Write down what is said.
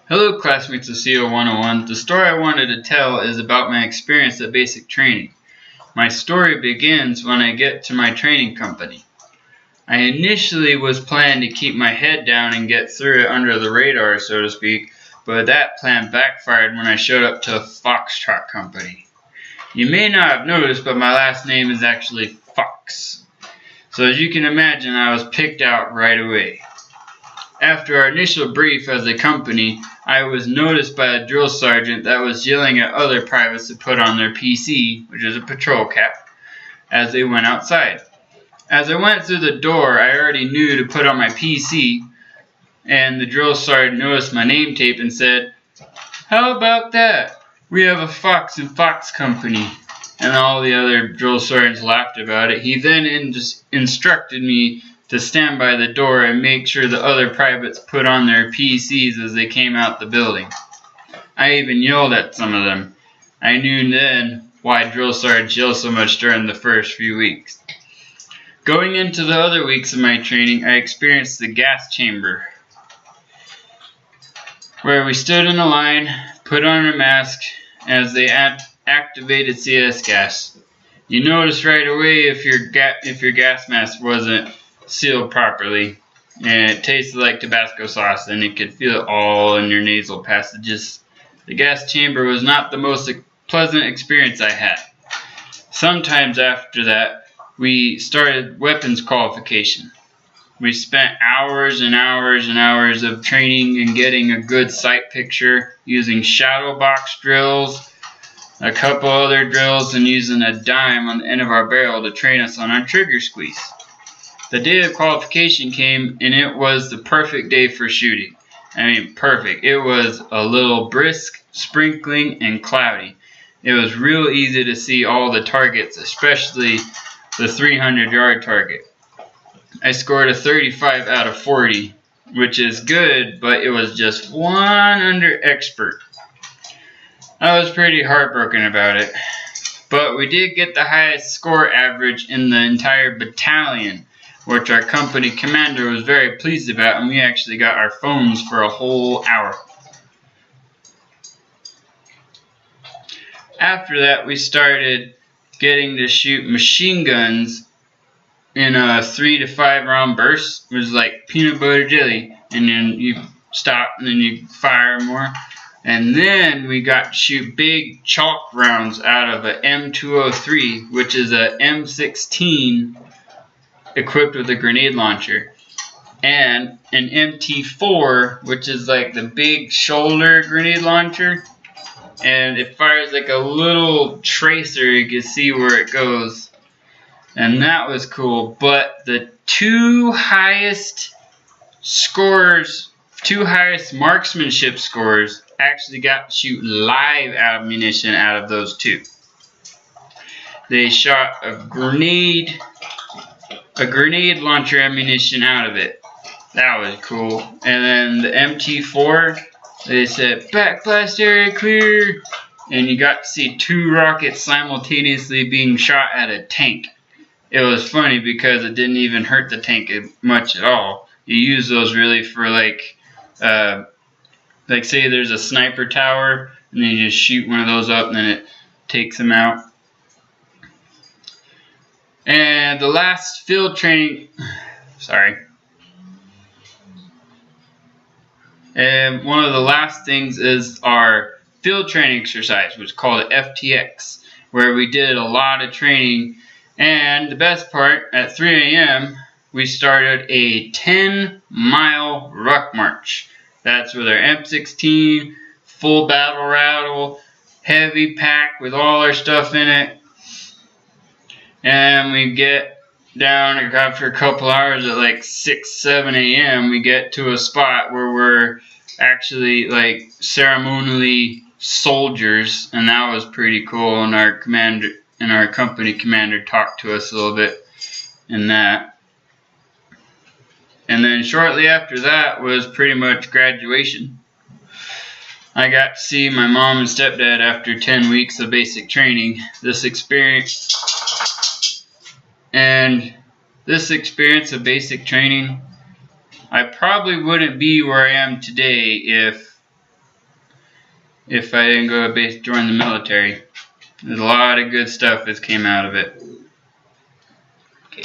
Hello classmates of CO 101. The story I wanted to tell is about my experience at basic training. My story begins when I get to my training company. I initially was planning to keep my head down and get through it under the radar, so to speak, but that plan backfired when I showed up to a Foxtrot company. You may not have noticed, but my last name is actually Fox. So as you can imagine, I was picked out right away. After our initial brief as a company, I was noticed by a drill sergeant that was yelling at other privates to put on their PC, which is a patrol cap, as they went outside. As I went through the door, I already knew to put on my PC, and the drill sergeant noticed my name tape and said, "How about that? We have a Fox and Fox company." And all the other drill sergeants laughed about it. He then instructed me to stand by the door and make sure the other privates put on their PCs as they came out the building. I even yelled at some of them. I knew then why drill sergeants yell so much during the first few weeks. Going into the other weeks of my training, I experienced the gas chamber, where we stood in a line, put on a mask as they activated CS gas. You noticed right away if your gas mask wasn't sealed properly, and it tasted like Tabasco sauce, and you could feel it all in your nasal passages. The gas chamber was not the most pleasant experience I had. Sometimes after that, we started weapons qualification. We spent hours and hours and hours of training and getting a good sight picture, using shadow box drills, a couple other drills, and using a dime on the end of our barrel to train us on our trigger squeeze. The day of qualification came, and it was the perfect day for shooting. I mean, perfect. It was a little brisk, sprinkling, and cloudy. It was real easy to see all the targets, especially the 300-yard target. I scored a 35 out of 40, which is good, but it was just one under expert. I was pretty heartbroken about it, but we did get the highest score average in the entire battalion, which our company commander was very pleased about, and we actually got our phones for a whole hour. After that, we started getting to shoot machine guns in a 3 to 5 round burst. It was like peanut butter jelly, and then you stop and then you fire more. And then we got to shoot big chalk rounds out of a M203, which is a M16 equipped with a grenade launcher, and an MT4, which is like the big shoulder grenade launcher, and it fires like a little tracer. You can see where it goes, and that was cool. But the two highest marksmanship scores actually got to shoot live ammunition out of those two. They shot a grenade launcher ammunition out of it. That was cool. And then the MT4, they said backblast area clear, and you got to see 2 rockets simultaneously being shot at a tank. It was funny because it didn't even hurt the tank much at all. You use those really for like say there's a sniper tower, and then you just shoot one of those up, and then it takes them out. And the last field training, and one of the last things is our field training exercise, which is called FTX, where we did a lot of training. And the best part, at 3 a.m., we started a 10-mile ruck march. That's with our M16, full battle rattle, heavy pack with all our stuff in it. And we get down after a couple hours at like 6, 7 a.m. we get to a spot where we're actually like ceremonially soldiers, and that was pretty cool. And our company commander talked to us a little bit in that. And then shortly after that was pretty much graduation. I got to see my mom and stepdad after 10 weeks of basic training. This experience of basic training, I probably wouldn't be where I am today if if I didn't go to join the military. There's a lot of good stuff that came out of it. Okay.